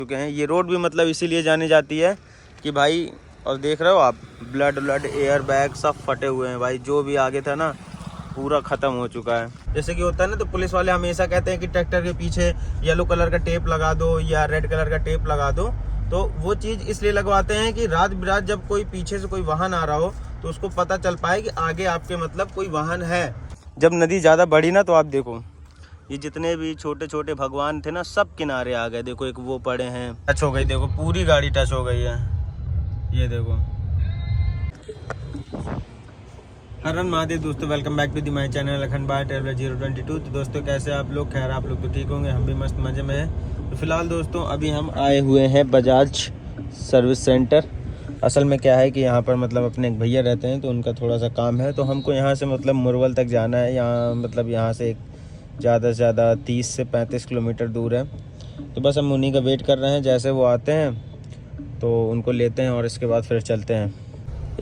चुके हैं। ये रोड भी मतलब इसीलिए जानी जाती है कि भाई, और देख रहे हो आप, ब्लड एयर बैग सब फटे हुए हैं भाई। जो भी आगे था ना पूरा ख़त्म हो चुका है। जैसे कि होता है ना, तो पुलिस वाले हमेशा कहते हैं कि ट्रैक्टर के पीछे येलो कलर का टेप लगा दो या रेड कलर का टेप लगा दो। तो वो चीज़ इसलिए लगवाते हैं कि रात बिरात जब कोई पीछे से कोई वाहन आ रहा हो तो उसको पता चल पाए कि आगे आपके मतलब कोई वाहन है। जब नदी ज़्यादा बढ़ी ना, तो आप देखो ये जितने भी छोटे छोटे भगवान थे ना, सब किनारे आ गए। देखो एक वो पड़े हैं, टच हो गई, देखो पूरी गाड़ी टच हो गई है। ये देखो। हर हर महादेव दोस्तों, welcome back to the my channel Akhand by traveller 022। तो दोस्तों कैसे आप लोग? खैर आप लोग तो ठीक होंगे, हम भी मस्त मज़े में हैं। तो फिलहाल दोस्तों अभी हम आए हुए हैं बजाज सर्विस सेंटर। असल में क्या है कि यहाँ पर मतलब अपने एक भैया रहते हैं, तो उनका थोड़ा सा काम है। तो हमको यहाँ से मतलब मुरवल तक जाना है। यहाँ मतलब यहाँ से एक ज़्यादा से ज़्यादा 30 से 35 किलोमीटर दूर है। तो बस हम उन्हीं का वेट कर रहे हैं। जैसे वो आते हैं तो उनको लेते हैं और इसके बाद फिर चलते हैं।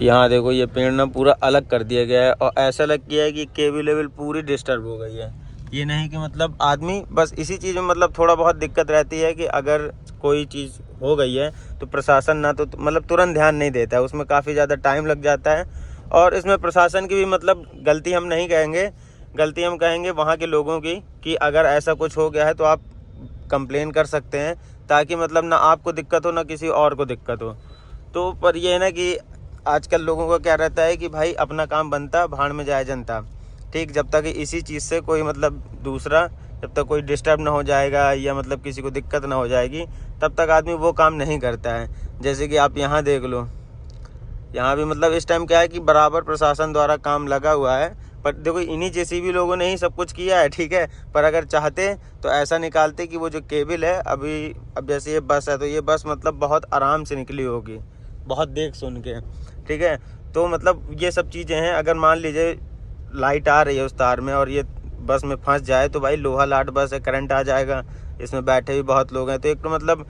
यहाँ देखो ये पेड़ ना पूरा अलग कर दिया गया है, और ऐसा लग गया है कि केबल लेवल पूरी डिस्टर्ब हो गई है। ये नहीं कि मतलब आदमी, बस इसी चीज़ में मतलब थोड़ा बहुत दिक्कत रहती है कि अगर कोई चीज़ हो गई है तो प्रशासन ना तो मतलब तुरंत ध्यान नहीं देता है, उसमें काफ़ी ज़्यादा टाइम लग जाता है। और इसमें प्रशासन की भी मतलब गलती हम नहीं कहेंगे, गलती हम कहेंगे वहाँ के लोगों की, कि अगर ऐसा कुछ हो गया है तो आप कंप्लेन कर सकते हैं, ताकि मतलब ना आपको दिक्कत हो ना किसी और को दिक्कत हो। तो पर ये है ना कि आजकल लोगों का क्या रहता है कि भाई अपना काम बनता, भाड़ में जाए जनता। ठीक, जब तक इसी चीज़ से कोई मतलब दूसरा, जब तक कोई डिस्टर्ब ना हो जाएगा या मतलब किसी को दिक्कत ना हो जाएगी, तब तक आदमी वो काम नहीं करता है। जैसे कि आप यहाँ देख लो, यहाँ भी मतलब इस टाइम क्या है कि बराबर प्रशासन द्वारा काम लगा हुआ है। पर देखो इन्हीं जेसीबी लोगों ने ही सब कुछ किया है, ठीक है। पर अगर चाहते तो ऐसा निकालते कि वो जो केबल है, अब जैसे ये बस है तो ये बस मतलब बहुत आराम से निकली होगी, बहुत देख सुन के, ठीक है। तो मतलब ये सब चीज़ें हैं। अगर मान लीजिए लाइट आ रही है उस तार में और ये बस में फंस जाए तो भाई लोहा लाट बस है, करंट आ जाएगा। इसमें बैठे भी बहुत लोग हैं, तो एक तो मतलब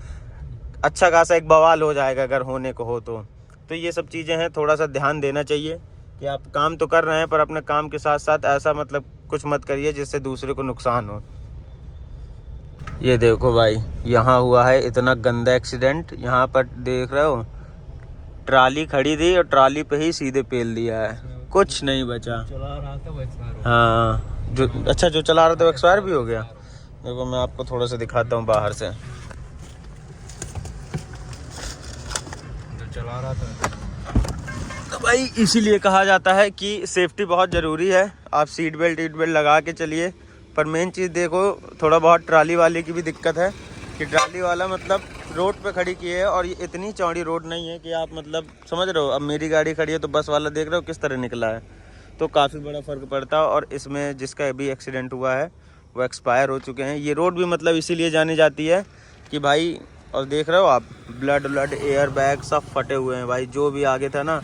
अच्छा खासा एक बवाल हो जाएगा अगर होने को हो तो ये सब चीज़ें हैं। थोड़ा सा ध्यान देना चाहिए कि आप काम तो कर रहे हैं, पर अपने काम के साथ साथ ऐसा मतलब कुछ मत करिए जिससे दूसरे को नुकसान हो। ये देखो भाई, यहाँ हुआ है इतना गंदा एक्सीडेंट। यहाँ पर देख रहे हो, ट्राली खड़ी थी और ट्राली पे ही सीधे पेल दिया है, कुछ नहीं बचा। चला रहा था, हाँ, जो चला रहा था वो एक्सपायर भी हो गया। देखो मैं आपको थोड़ा सा दिखाता हूँ बाहर से। चला रहा था। तो भाई इसीलिए कहा जाता है कि सेफ्टी बहुत ज़रूरी है। आप सीट बेल्ट लगा के चलिए। पर मेन चीज़ देखो, थोड़ा बहुत ट्राली वाले की भी दिक्कत है कि ट्राली वाला मतलब रोड पे खड़ी की है, और ये इतनी चौड़ी रोड नहीं है कि आप मतलब समझ रहे हो। अब मेरी गाड़ी खड़ी है तो बस वाला देख रहे हो किस तरह निकला है, तो काफ़ी बड़ा फ़र्क पड़ता है। और इसमें जिसका अभी एक्सीडेंट हुआ है वो एक्सपायर हो चुके हैं। ये रोड भी मतलब इसीलिए जानी जाती है कि भाई, और देख रहे हो आप, ब्लड एयर बैग सब फटे हुए हैं भाई। जो भी आगे था ना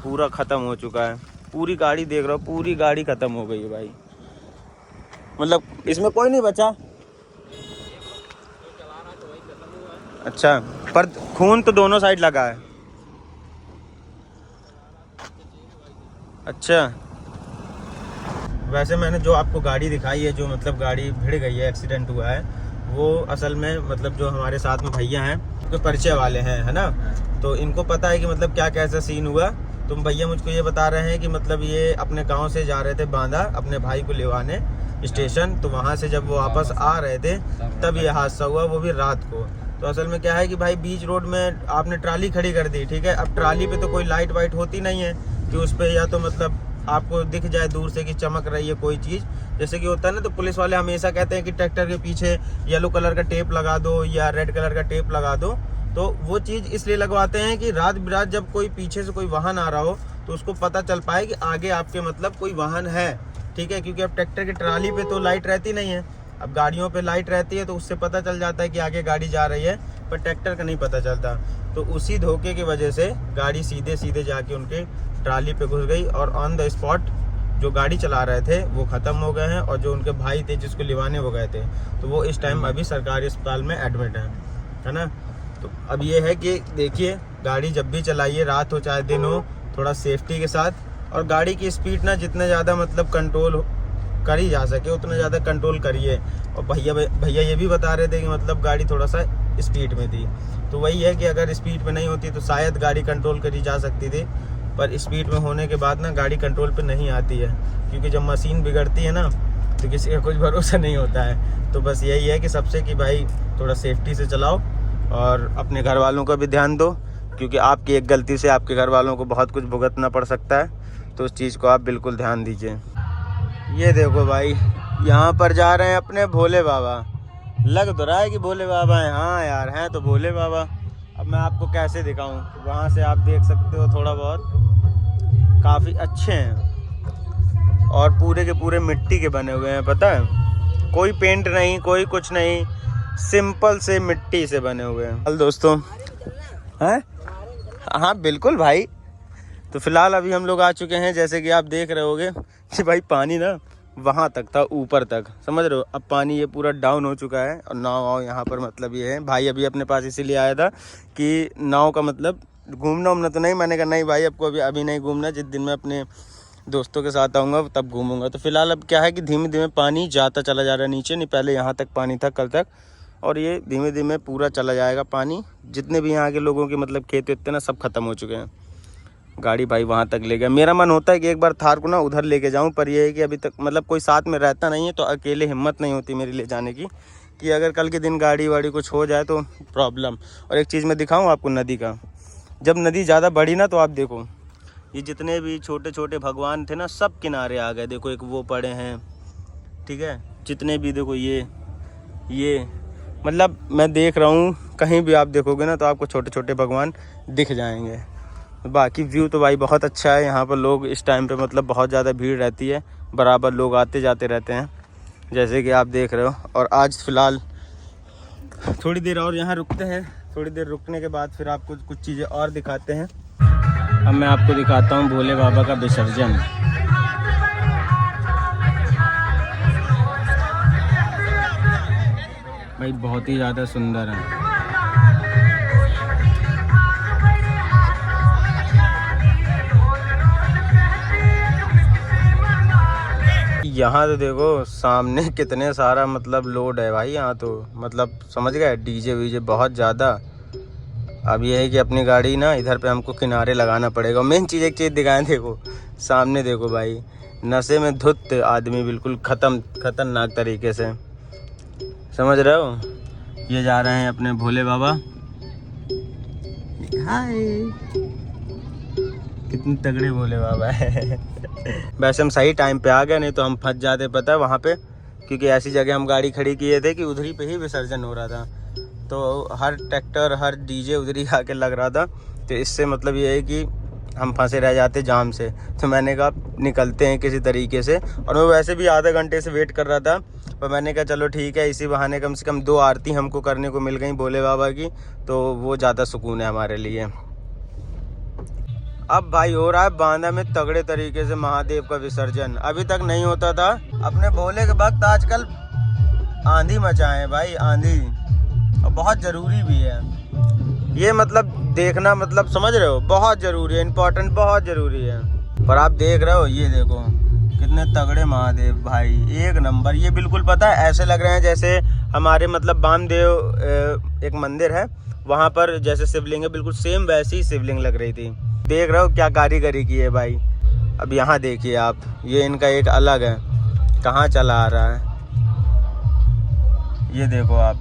पूरा ख़त्म हो चुका है। पूरी गाड़ी देख रहे हो, पूरी गाड़ी ख़त्म हो गई है भाई। मतलब इसमें कोई नहीं बचा। अच्छा, पर खून तो दोनों साइड लगा है। अच्छा, वैसे मैंने जो आपको गाड़ी दिखाई है, जो मतलब गाड़ी भिड़ गई है, एक्सीडेंट हुआ है, वो असल में मतलब जो हमारे साथ में भैया हैं, जो परिचय वाले हैं, है ना। तो इनको पता है कि मतलब क्या कैसा सीन हुआ। तो भैया मुझको ये बता रहे हैं कि मतलब ये अपने गांव से जा रहे थे बांदा अपने भाई को लेवाने स्टेशन। तो वहाँ से जब वो वापस आ रहे थे तब ये हादसा हुआ, वो भी रात को। तो असल में क्या है कि भाई बीच रोड में आपने ट्राली खड़ी कर दी, ठीक है। अब ट्राली पे तो कोई लाइट वाइट होती नहीं है कि उस पर या तो मतलब आपको दिख जाए दूर से कि चमक रही है कोई चीज़। जैसे कि होता है ना, तो पुलिस वाले हमेशा कहते हैं कि ट्रैक्टर के पीछे येलो कलर का टेप लगा दो या रेड कलर का टेप लगा दो। तो वो चीज़ इसलिए लगवाते हैं कि रात बिरात जब कोई पीछे से कोई वाहन आ रहा हो तो उसको पता चल पाए कि आगे आपके मतलब कोई वाहन है, ठीक है। क्योंकि अब ट्रैक्टर की ट्राली पे तो लाइट रहती नहीं है, अब गाड़ियों पे लाइट रहती है, तो उससे पता चल जाता है कि आगे गाड़ी जा रही है, पर ट्रैक्टर का नहीं पता चलता। तो उसी धोखे की वजह से गाड़ी सीधे जाके उनके ट्राली पे घुस गई, और ऑन द स्पॉट जो गाड़ी चला रहे थे वो ख़त्म हो गए हैं, और जो उनके भाई थे जिसको लिवाने वो गए थे, तो वो इस टाइम अभी सरकारी अस्पताल में एडमिट है ना। तो अब ये है कि देखिए, गाड़ी जब भी चलाइए, रात हो चाहे दिन हो, थोड़ा सेफ्टी के साथ, और गाड़ी की स्पीड ना जितना ज़्यादा मतलब कंट्रोल करी जा सके उतना ज़्यादा कंट्रोल करिए। और भैया ये भी बता रहे थे कि मतलब गाड़ी थोड़ा सा स्पीड में थी। तो वही है कि अगर स्पीड में नहीं होती तो शायद गाड़ी कंट्रोल करी जा सकती थी, पर स्पीड में होने के बाद ना गाड़ी कंट्रोल पे नहीं आती है, क्योंकि जब मशीन बिगड़ती है ना तो किसी का कुछ भरोसा नहीं होता है। तो बस यही है कि सबसे कि भाई थोड़ा सेफ्टी से चलाओ और अपने घर वालों का भी ध्यान दो, क्योंकि आपकी एक गलती से आपके घर वालों को बहुत कुछ भुगतना पड़ सकता है। तो उस चीज़ को आप बिल्कुल ध्यान दीजिए। ये देखो भाई, यहाँ पर जा रहे हैं अपने भोले बाबा। लग तो रहा है कि भोले बाबा हैं, हाँ यार हैं तो भोले बाबा। अब मैं आपको कैसे दिखाऊं, वहाँ से आप देख सकते हो थोड़ा बहुत, काफ़ी अच्छे हैं और पूरे के पूरे मिट्टी के बने हुए हैं, पता है, कोई पेंट नहीं, कोई कुछ नहीं, सिंपल से मिट्टी से बने हुए हैं। चल दोस्तों, हैं, हाँ बिल्कुल भाई। तो फिलहाल अभी हम लोग आ चुके हैं, जैसे कि आप देख रहे होगे कि भाई पानी ना वहाँ तक था, ऊपर तक, समझ रहे हो। अब पानी ये पूरा डाउन हो चुका है और नाव यहाँ पर मतलब ये है। भाई अभी अपने पास इसीलिए आया था कि नाव का मतलब घूमना उमना तो नहीं। मैंने कहा नहीं भाई, आपको अभी नहीं घूमना, जिस दिन मैं अपने दोस्तों के साथ आऊँगा तब घूमूंगा। तो फिलहाल अब क्या है कि धीमे धीमे पानी जाता चला जा रहा है नीचे। नहीं पहले यहाँ तक पानी था कल तक, और ये धीमे धीमे पूरा चला जाएगा पानी। जितने भी यहाँ के लोगों के मतलब खेत वेत ना सब खत्म हो चुके हैं। गाड़ी भाई वहाँ तक ले गया। मेरा मन होता है कि एक बार थार को ना उधर लेके जाऊँ, पर ये है कि अभी तक मतलब कोई साथ में रहता नहीं है, तो अकेले हिम्मत नहीं होती मेरी ले जाने की, कि अगर कल के दिन गाड़ी वाड़ी कुछ हो जाए तो प्रॉब्लम। और एक चीज़ मैं दिखाऊँ आपको नदी का, जब नदी ज़्यादा बढ़ी ना तो आप देखो ये जितने भी छोटे छोटे भगवान थे ना सब किनारे आ गए। देखो एक वो पड़े हैं, ठीक है, जितने भी देखो ये मतलब मैं देख रहा हूँ, कहीं भी आप देखोगे ना तो आपको छोटे छोटे भगवान दिख जाएंगे। बाकी व्यू तो भाई बहुत अच्छा है। यहाँ पर लोग इस टाइम पे मतलब बहुत ज़्यादा भीड़ रहती है, बराबर लोग आते जाते रहते हैं, जैसे कि आप देख रहे हो। और आज फ़िलहाल थोड़ी देर और यहाँ रुकते हैं, थोड़ी देर रुकने के बाद फिर आपको कुछ चीज़ें और दिखाते हैं। अब मैं आपको दिखाता हूँ भोले बाबा का विसर्जन। भाई बहुत ही ज़्यादा सुंदर है। यहाँ तो देखो सामने कितने सारा मतलब लोड है भाई, यहाँ तो मतलब समझ गए, डीजे वीजे बहुत ज़्यादा। अब ये है कि अपनी गाड़ी ना इधर पे हमको किनारे लगाना पड़ेगा। मेन चीज़ एक चीज़ दिखाएं, देखो सामने देखो भाई, नशे में धुत आदमी, बिल्कुल खतरनाक तरीके से, समझ रहे हो। ये जा रहे हैं अपने भोले बाबा। हाय, कितने तगड़े भोले बाबा है। वैसे हम सही टाइम पे आ गए, नहीं तो हम फंस जाते पता है वहाँ पे, क्योंकि ऐसी जगह हम गाड़ी खड़ी किए थे कि उधर ही पे ही विसर्जन हो रहा था। तो हर ट्रैक्टर हर डीजे उधर ही आके लग रहा था, तो इससे मतलब ये है कि हम फंसे रह जाते जाम से। तो मैंने कहा निकलते हैं किसी तरीके से, और मैं वैसे भी आधे घंटे से वेट कर रहा था, पर मैंने कहा चलो ठीक है, इसी बहाने कम से कम 2 आरती हमको करने को मिल गई भोले बाबा की, तो वो ज़्यादा सुकून है हमारे लिए। अब भाई हो रहा है बांदा में तगड़े तरीके से महादेव का विसर्जन, अभी तक नहीं होता था। अपने भोले के भक्त आजकल आंधी मचाए हैं भाई, आंधी, और बहुत ज़रूरी भी है ये, मतलब देखना, मतलब समझ रहे हो, बहुत ज़रूरी है, इम्पोर्टेंट, बहुत ज़रूरी है। पर आप देख रहे हो, ये देखो कितने तगड़े महादेव भाई, एक नंबर। ये बिल्कुल पता है ऐसे लग रहे हैं जैसे हमारे मतलब बामदेव एक मंदिर है वहाँ पर जैसे शिवलिंग है, बिल्कुल सेम वैसी ही शिवलिंग लग रही थी। देख रहे हो क्या कारीगरी की है भाई। अब यहाँ देखिए आप, ये इनका एक अलग है, कहाँ चला आ रहा है, ये देखो आप,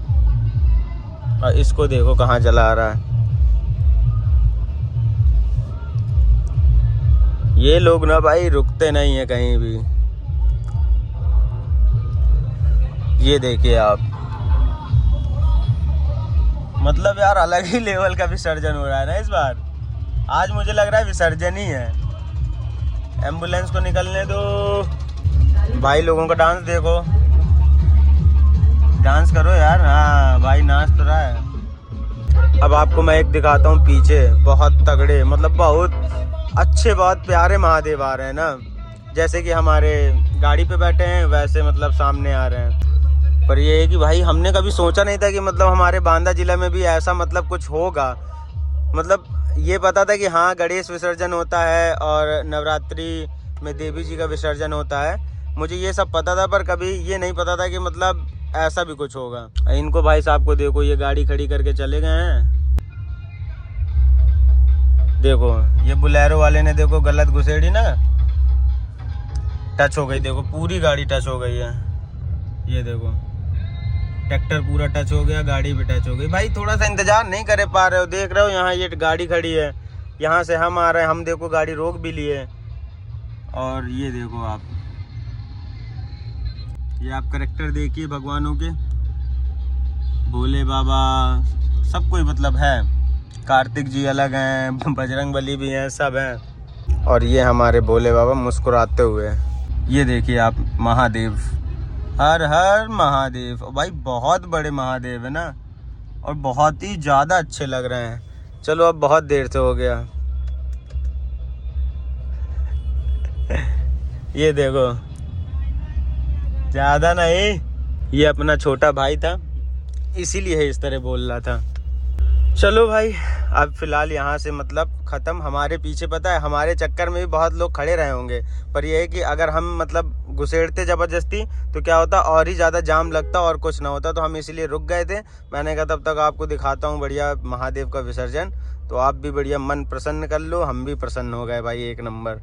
और इसको देखो कहाँ चला आ रहा है। ये लोग ना भाई रुकते नहीं है कहीं भी। ये देखिए आप, मतलब यार अलग ही लेवल का विसर्जन हो रहा है ना इस बार। आज मुझे लग रहा है विसर्जन ही है। एम्बुलेंस को निकलने दो भाई, लोगों का डांस देखो, डांस करो यार। हाँ भाई नाच तो रहा है। अब आपको मैं एक दिखाता हूँ पीछे, बहुत तगड़े, मतलब बहुत अच्छे, बहुत प्यारे महादेव आ रहे हैं ना, जैसे कि हमारे गाड़ी पे बैठे हैं वैसे मतलब सामने आ रहे हैं। पर ये है कि भाई हमने कभी सोचा नहीं था कि मतलब हमारे बांदा जिला में भी ऐसा मतलब कुछ होगा। मतलब ये पता था कि हाँ गणेश विसर्जन होता है और नवरात्रि में देवी जी का विसर्जन होता है, मुझे ये सब पता था, पर कभी ये नहीं पता था कि मतलब ऐसा भी कुछ होगा। इनको भाई साहब को देखो, ये गाड़ी खड़ी करके चले गए हैं। देखो ये बुलेरो वाले ने देखो गलत घुसेड़ी ना, टच हो गई। देखो पूरी गाड़ी टच हो गई है। ये देखो ट्रैक्टर पूरा टच हो गया, गाड़ी भी टच हो गई। भाई थोड़ा सा इंतजार नहीं कर पा रहे हो? देख रहे हो यहाँ ये गाड़ी खड़ी है, यहाँ से हम आ रहे हैं, हम देखो गाड़ी रोक भी लिए। और ये देखो आप, ये आप करैक्टर देखिए भगवानों के, भोले बाबा सब कोई मतलब है। कार्तिक जी अलग हैं, बजरंग बली भी हैं, सब हैं। और ये हमारे भोले बाबा मुस्कुराते हुए। ये देखिए आप महादेव, हर हर महादेव। भाई बहुत बड़े महादेव है ना, और बहुत ही ज़्यादा अच्छे लग रहे हैं। चलो अब बहुत देर से हो गया। ये देखो ज़्यादा नहीं, ये अपना छोटा भाई था, इसीलिए इस तरह बोल रहा था। चलो भाई अब फिलहाल यहाँ से मतलब ख़त्म। हमारे पीछे पता है, हमारे चक्कर में भी बहुत लोग खड़े रहे होंगे, पर यह है कि अगर हम मतलब घुसेड़ते ज़बरदस्ती तो क्या होता, और ही ज़्यादा जाम लगता और कुछ ना होता। तो हम इसीलिए रुक गए थे। मैंने कहा तब तक आपको दिखाता हूँ बढ़िया महादेव का विसर्जन, तो आप भी बढ़िया मन प्रसन्न कर लो, हम भी प्रसन्न हो गए भाई, एक नंबर।